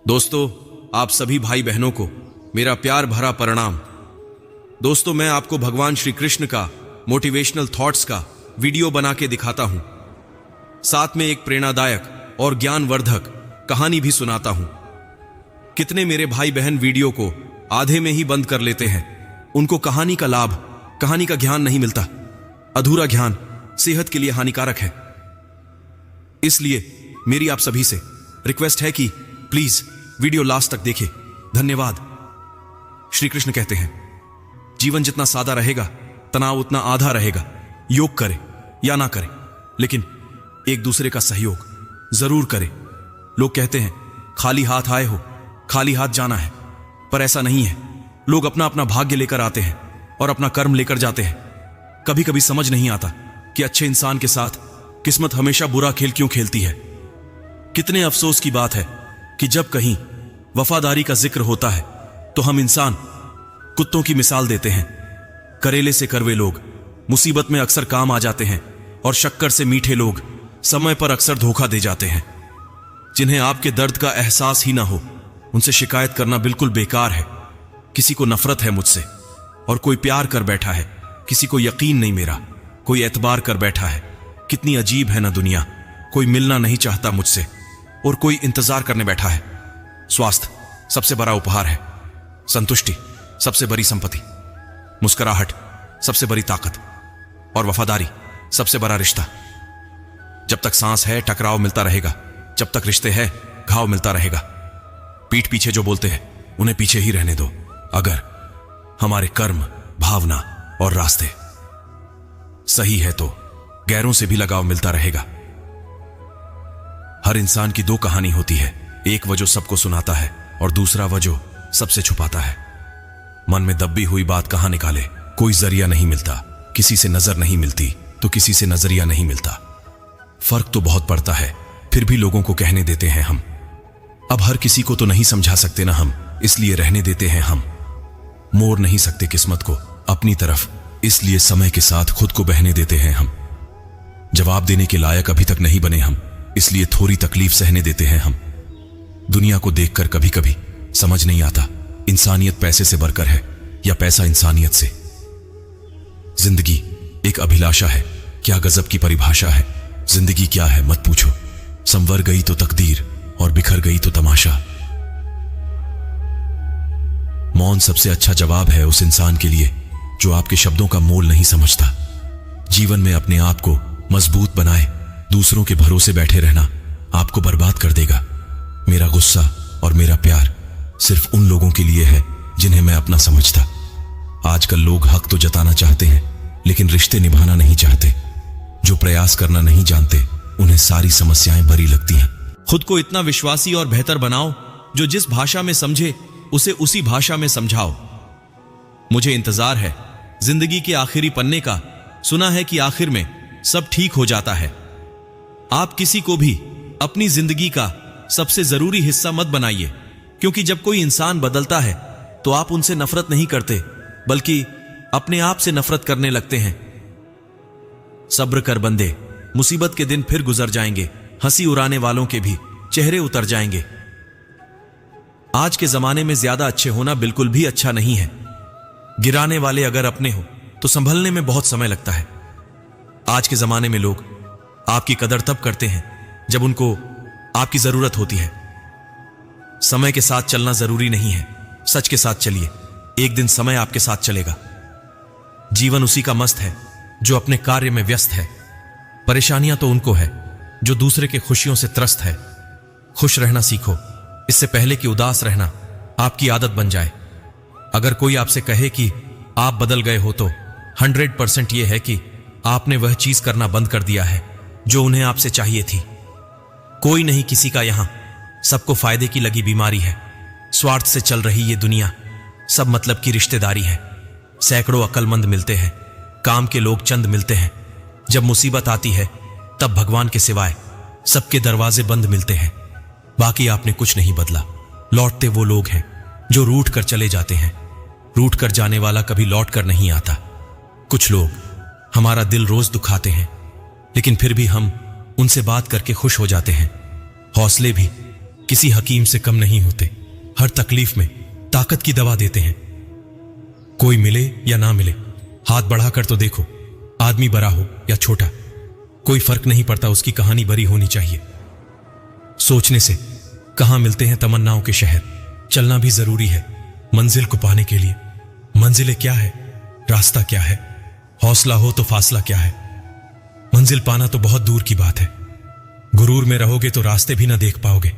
दोस्तों, आप सभी भाई बहनों को मेरा प्यार भरा प्रणाम। दोस्तों, मैं आपको भगवान श्री कृष्ण का मोटिवेशनल थॉट्स का वीडियो बना के दिखाता हूं। साथ में एक प्रेरणादायक और ज्ञानवर्धक कहानी भी सुनाता हूं। कितने मेरे भाई बहन वीडियो को आधे में ही बंद कर लेते हैं। उनको कहानी का लाभ, कहानी का ज्ञान नहीं मिलता। अधूरा ज्ञान सेहत के लिए हानिकारक है। इसलिए मेरी आप सभी से रिक्वेस्ट है कि प्लीज वीडियो लास्ट तक देखें। धन्यवाद। श्री कृष्ण कहते हैं, जीवन जितना सादा रहेगा तनाव उतना आधा रहेगा। योग करें या ना करें, लेकिन एक दूसरे का सहयोग जरूर करें। लोग कहते हैं खाली हाथ आए हो खाली हाथ जाना है, पर ऐसा नहीं है। लोग अपना अपना भाग्य लेकर आते हैं और अपना कर्म लेकर जाते हैं। कभी कभी समझ नहीं आता कि अच्छे इंसान के साथ किस्मत हमेशा बुरा खेल क्यों खेलती है। कितने अफसोस की बात है कि जब कहीं वफादारी का जिक्र होता है तो हम इंसान कुत्तों की मिसाल देते हैं। करेले से कड़वे लोग मुसीबत में अक्सर काम आ जाते हैं और शक्कर से मीठे लोग समय पर अक्सर धोखा दे जाते हैं। जिन्हें आपके दर्द का एहसास ही ना हो, उनसे शिकायत करना बिल्कुल बेकार है। किसी को नफरत है मुझसे और कोई प्यार कर बैठा है। किसी को यकीन नहीं मेरा, कोई एतबार कर बैठा है। कितनी अजीब है ना दुनिया। कोई मिलना नहीं चाहता मुझसे और कोई इंतजार करने बैठा है। स्वास्थ्य सबसे बड़ा उपहार है। संतुष्टि सबसे बड़ी संपत्ति। मुस्कुराहट सबसे बड़ी ताकत और वफादारी सबसे बड़ा रिश्ता। जब तक सांस है टकराव मिलता रहेगा, जब तक रिश्ते हैं घाव मिलता रहेगा। पीठ पीछे जो बोलते हैं उन्हें पीछे ही रहने दो, अगर हमारे कर्म, भावना और रास्ते सही है तो गैरों से भी लगाव मिलता रहेगा। हर इंसान की दो कहानी होती है, एक वह जो सबको सुनाता है और दूसरा वह जो सबसे छुपाता है। मन में दबी हुई बात कहां निकाले, कोई जरिया नहीं मिलता। किसी से नजर नहीं मिलती तो किसी से नजरिया नहीं मिलता। फर्क तो बहुत पड़ता है, फिर भी लोगों को कहने देते हैं हम। अब हर किसी को तो नहीं समझा सकते ना हम, इसलिए रहने देते हैं हम। मोड़ नहीं सकते किस्मत को अपनी तरफ, इसलिए समय के साथ खुद को बहने देते हैं हम। जवाब देने के लायक अभी तक नहीं बने हम, इसलिए थोड़ी तकलीफ सहने देते हैं हम। दुनिया को देखकर कभी कभी समझ नहीं आता, इंसानियत पैसे से बढ़कर है या पैसा इंसानियत से। जिंदगी एक अभिलाषा है, क्या गजब की परिभाषा है। जिंदगी क्या है मत पूछो, संवर गई तो तकदीर और बिखर गई तो तमाशा। मौन सबसे अच्छा जवाब है उस इंसान के लिए जो आपके शब्दों का मोल नहीं समझता। जीवन में अपने आप को मजबूत बनाए, दूसरों के भरोसे बैठे रहना आपको बर्बाद कर देगा। मेरा गुस्सा और मेरा प्यार सिर्फ उन लोगों के लिए है जिन्हें मैं अपना समझता। आजकल लोग हक तो जताना चाहते हैं लेकिन रिश्ते निभाना नहीं चाहते। जो प्रयास करना नहीं जानते उन्हें सारी समस्याएं बड़ी लगती हैं। खुद को इतना विश्वासी और बेहतर बनाओ, जो जिस भाषा में समझे उसे उसी भाषा में समझाओ। मुझे इंतजार है जिंदगी के आखिरी पन्ने का। सुना है कि आखिर में सब ठीक हो जाता है। आप किसी को भी अपनी जिंदगी का सबसे जरूरी हिस्सा मत बनाइए, क्योंकि जब कोई इंसान बदलता है तो आप उनसे नफरत नहीं करते, बल्कि अपने आप से नफरत करने लगते हैं। सब्र कर बंदे, मुसीबत के दिन फिर गुजर जाएंगे। हंसी उड़ाने वालों के भी चेहरे उतर जाएंगे। आज के जमाने में ज्यादा अच्छे होना बिल्कुल भी अच्छा नहीं है। गिराने वाले अगर अपने हो तो संभलने में बहुत समय लगता है। आज के जमाने में लोग आपकी कदर तब करते हैं जब उनको आपकी जरूरत होती है। समय के साथ चलना जरूरी नहीं है, सच के साथ चलिए, एक दिन समय आपके साथ चलेगा। जीवन उसी का मस्त है जो अपने कार्य में व्यस्त है। परेशानियां तो उनको है जो दूसरे के खुशियों से त्रस्त है। खुश रहना सीखो, इससे पहले कि उदास रहना आपकी आदत बन जाए। अगर कोई आपसे कहे कि आप बदल गए हो तो 100% यह है कि आपने वह चीज करना बंद कर दिया है जो उन्हें आपसे चाहिए थी। कोई नहीं किसी का यहां, सबको फायदे की लगी बीमारी है। स्वार्थ से चल रही ये दुनिया, सब मतलब की रिश्तेदारी है। सैकड़ों अक्लमंद मिलते हैं, काम के लोग चंद मिलते हैं। जब मुसीबत आती है तब भगवान के सिवाय सबके दरवाजे बंद मिलते हैं। बाकी आपने कुछ नहीं बदला। लौटते वो लोग हैं जो रूठ कर चले जाते हैं। रूठ कर जाने वाला कभी लौट कर नहीं आता। कुछ लोग हमारा दिल रोज दुखाते हैं, लेकिन फिर भी हम उनसे बात करके खुश हो जाते हैं। हौसले भी किसी हकीम से कम नहीं होते। हर तकलीफ में ताकत की दवा देते हैं। कोई मिले या ना मिले, हाथ बढ़ाकर तो देखो, आदमी बड़ा हो या छोटा, कोई फर्क नहीं पड़ता, उसकी कहानी बड़ी होनी चाहिए। सोचने से कहां मिलते हैं तमन्नाओं के शहर। चलना भी जरूरी है मंजिल को पाने के लिए। मंजिलें क्या है, रास्ता क्या है, हौसला हो तो फासला क्या है। मंजिल पाना तो बहुत दूर की बात है। गुरूर में रहोगे तो रास्ते भी ना देख पाओगे।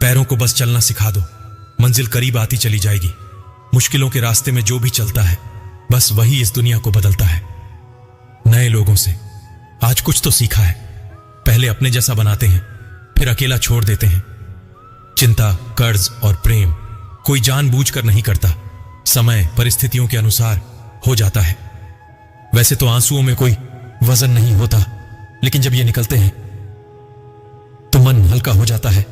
पैरों को बस चलना सिखा दो, मंजिल करीब आती चली जाएगी। मुश्किलों के रास्ते में जो भी चलता है, बस वही इस दुनिया को बदलता है। नए लोगों से आज कुछ तो सीखा है। पहले अपने जैसा बनाते हैं, फिर अकेला छोड़ देते हैं। चिंता, कर्ज और प्रेम कोई जानबूझकर नहीं करता, समय परिस्थितियों के अनुसार हो जाता है। वैसे तो आंसुओं में कोई वजन नहीं होता, लेकिन जब ये निकलते हैं तो मन हल्का हो जाता है।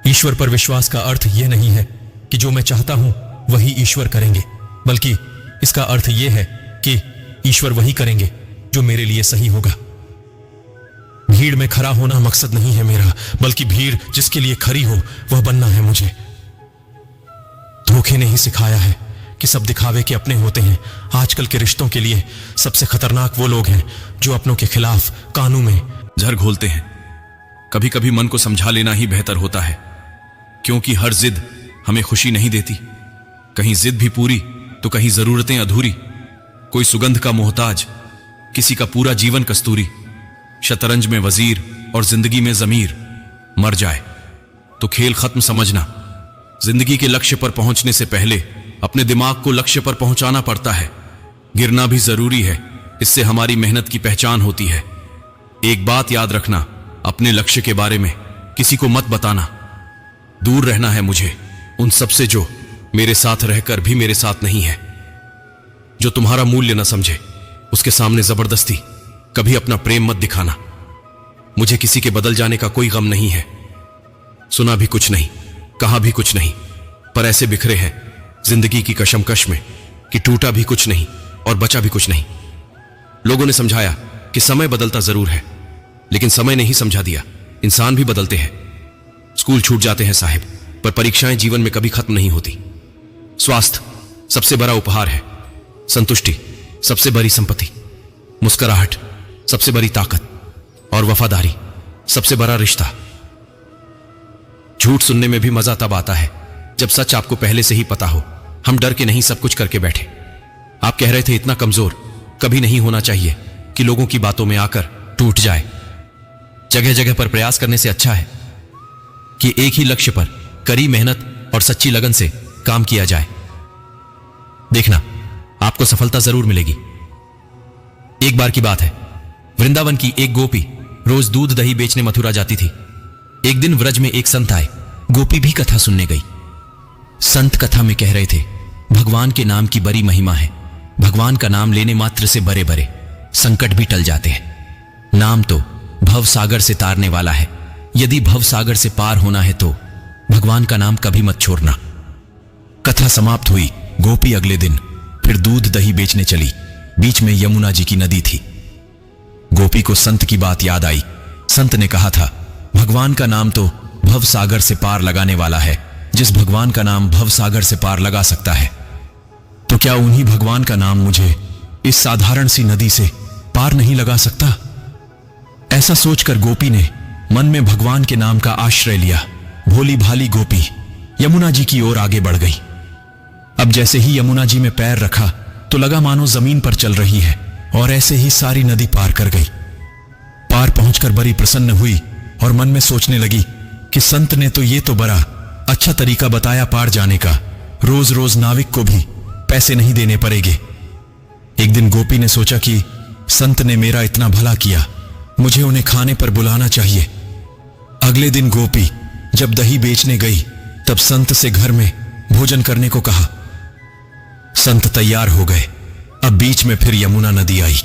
ईश्वर पर विश्वास का अर्थ यह नहीं है कि जो मैं चाहता हूं वही ईश्वर करेंगे, बल्कि इसका अर्थ यह है कि ईश्वर वही करेंगे जो मेरे लिए सही होगा। भीड़ में खड़ा होना मकसद नहीं है मेरा, बल्कि भीड़ जिसके लिए खड़ी हो वह बनना है मुझे। धोखे ने ही सिखाया है कि सब दिखावे के अपने होते हैं। आजकल के रिश्तों के लिए सबसे खतरनाक वो लोग हैं जो अपनों के खिलाफ कानून में झर घोलते हैं। कभी कभी मन को समझा लेना ही बेहतर होता है, क्योंकि हर जिद हमें खुशी नहीं देती। कहीं जिद भी पूरी तो कहीं जरूरतें अधूरी। कोई सुगंध का मोहताज, किसी का पूरा जीवन कस्तूरी। शतरंज में वजीर और जिंदगी में जमीर। मर जाए तो खेल खत्म समझना। जिंदगी के लक्ष्य पर पहुंचने से पहले अपने दिमाग को लक्ष्य पर पहुंचाना पड़ता है। गिरना भी जरूरी है, इससे हमारी मेहनत की पहचान होती है। एक बात याद रखना, अपने लक्ष्य के बारे में किसी को मत बताना। दूर रहना है मुझे उन सब से जो मेरे साथ रहकर भी मेरे साथ नहीं है। जो तुम्हारा मूल्य न समझे उसके सामने जबरदस्ती कभी अपना प्रेम मत दिखाना। मुझे किसी के बदल जाने का कोई गम नहीं है। सुना भी कुछ नहीं, कहा भी कुछ नहीं, पर ऐसे बिखरे हैं जिंदगी की कशमकश में कि टूटा भी कुछ नहीं और बचा भी कुछ नहीं। लोगों ने समझाया कि समय बदलता जरूर है, लेकिन समय ने ही समझा दिया इंसान भी बदलते हैं। स्कूल छूट जाते हैं साहिब, पर परीक्षाएं जीवन में कभी खत्म नहीं होती। स्वास्थ्य सबसे बड़ा उपहार है, संतुष्टि सबसे बड़ी संपत्ति, मुस्कुराहट सबसे बड़ी ताकत और वफादारी सबसे बड़ा रिश्ता। झूठ सुनने में भी मजा तब आता है जब सच आपको पहले से ही पता हो। हम डर के नहीं सब कुछ करके बैठे। आप कह रहे थे इतना कमजोर कभी नहीं होना चाहिए कि लोगों की बातों में आकर टूट जाए। जगह जगह पर प्रयास करने से अच्छा है कि एक ही लक्ष्य पर कड़ी मेहनत और सच्ची लगन से काम किया जाए। देखना, आपको सफलता जरूर मिलेगी। एक बार की बात है, वृंदावन की एक गोपी रोज दूध दही बेचने मथुरा जाती थी। एक दिन व्रज में एक संत आए। गोपी भी कथा सुनने गई। संत कथा में कह रहे थे, भगवान के नाम की बड़ी महिमा है। भगवान का नाम लेने मात्र से बड़े बड़े संकट भी टल जाते हैं। नाम तो भव सागर से तारने वाला है। यदि भव सागर से पार होना है तो भगवान का नाम कभी मत छोड़ना। कथा समाप्त हुई। गोपी अगले दिन फिर दूध दही बेचने चली। बीच में यमुना जी की नदी थी। गोपी को संत की बात याद आई। संत ने कहा था, भगवान का नाम तो भव सागर से पार लगाने वाला है। जिस भगवान का नाम भव सागर से पार लगा सकता है, तो क्या उन्हीं भगवान का नाम मुझे इस साधारण सी नदी से पार नहीं लगा सकता? ऐसा सोचकर गोपी ने मन में भगवान के नाम का आश्रय लिया। भोली भाली गोपी यमुना जी की ओर आगे बढ़ गई। अब जैसे ही यमुना जी में पैर रखा तो लगा मानो जमीन पर चल रही है, और ऐसे ही सारी नदी पार कर गई। पार पहुंचकर बड़ी प्रसन्न हुई और मन में सोचने लगी कि संत ने तो ये तो बड़ा अच्छा तरीका बताया पार जाने का। रोज रोज नाविक को भी पैसे नहीं देने पड़ेंगे। एक दिन गोपी ने सोचा कि संत ने मेरा इतना भला किया, मुझे उन्हें खाने पर बुलाना चाहिए। अगले दिन गोपी जब दही बेचने गई तब संत से घर में भोजन करने को कहा। संत तैयार हो गए। अब बीच में फिर यमुना नदी आई।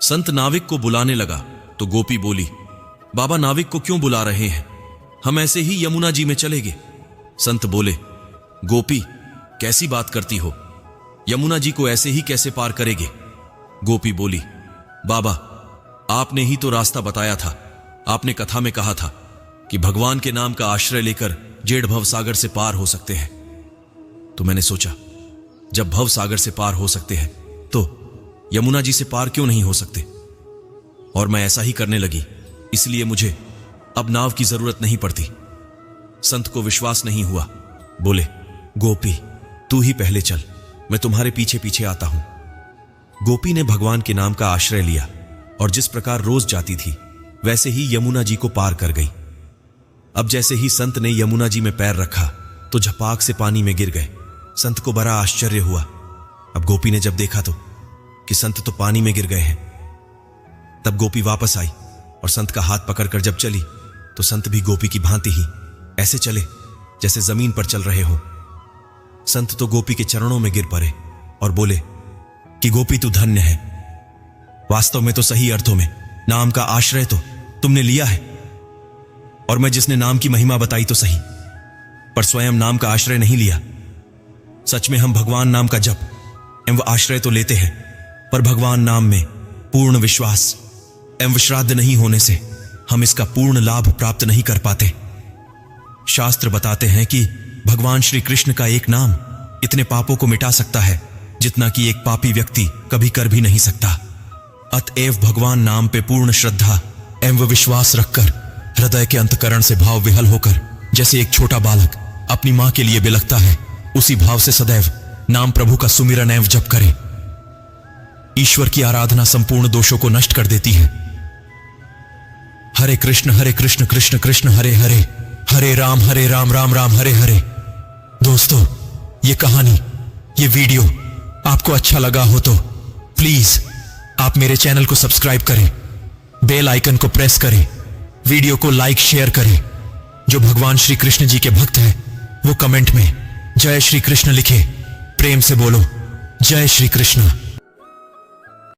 संत नाविक को बुलाने लगा तो गोपी बोली, बाबा नाविक को क्यों बुला रहे हैं? हम ऐसे ही यमुना जी में चलेंगे। संत बोले, गोपी कैसी बात करती हो? यमुना जी को ऐसे ही कैसे पार करेंगे? गोपी बोली, बाबा आपने ही तो रास्ता बताया था। आपने कथा में कहा था, कि भगवान के नाम का आश्रय लेकर जेठ भव सागर से पार हो सकते हैं। तो मैंने सोचा, जब भव सागर से पार हो सकते हैं तो यमुना जी से पार क्यों नहीं हो सकते। और मैं ऐसा ही करने लगी। इसलिए मुझे अब नाव की जरूरत नहीं पड़ती। संत को विश्वास नहीं हुआ। बोले, गोपी तू ही पहले चल, मैं तुम्हारे पीछे पीछे आता हूं। गोपी ने भगवान के नाम का आश्रय लिया और जिस प्रकार रोज जाती थी वैसे ही यमुना जी को पार कर गई। अब जैसे ही संत ने यमुना जी में पैर रखा तो झपाक से पानी में गिर गए। संत को बड़ा आश्चर्य हुआ। अब गोपी ने जब देखा तो कि संत तो पानी में गिर गए हैं, तब गोपी वापस आई और संत का हाथ पकड़कर जब चली तो संत भी गोपी की भांति ही ऐसे चले जैसे जमीन पर चल रहे हो। संत तो गोपी के चरणों में गिर पड़े और बोले कि गोपी तू धन्य है। वास्तव में तो सही अर्थों में नाम का आश्रय तो तुमने लिया है, और मैं जिसने नाम की महिमा बताई तो सही, पर स्वयं नाम का आश्रय नहीं लिया। सच में हम भगवान नाम का जप एवं आश्रय तो लेते हैं, पर भगवान नाम में पूर्ण विश्वास एवं श्राद्ध नहीं होने से हम इसका पूर्ण लाभ प्राप्त नहीं कर पाते। शास्त्र बताते हैं कि भगवान श्री कृष्ण का एक नाम इतने पापों को मिटा सकता है जितना कि एक पापी व्यक्ति कभी कर भी नहीं सकता। अतएव भगवान नाम पे पूर्ण श्रद्धा एवं विश्वास रखकर हृदय के अंतकरण से भाव विहल होकर जैसे एक छोटा बालक अपनी मां के लिए बिलखता है, उसी भाव से सदैव नाम प्रभु का सुमिरन एवं जप करे। ईश्वर की आराधना संपूर्ण दोषों को नष्ट कर देती है। हरे कृष्ण कृष्ण कृष्ण हरे हरे, हरे राम राम राम हरे हरे। दोस्तों, ये कहानी, ये वीडियो आपको अच्छा लगा हो तो प्लीज आप मेरे चैनल को सब्सक्राइब करें, बेल आइकन को प्रेस करें, वीडियो को लाइक शेयर करें। जो भगवान श्री कृष्ण जी के भक्त हैं वो कमेंट में जय श्री कृष्ण लिखे। प्रेम से बोलो जय श्री कृष्ण।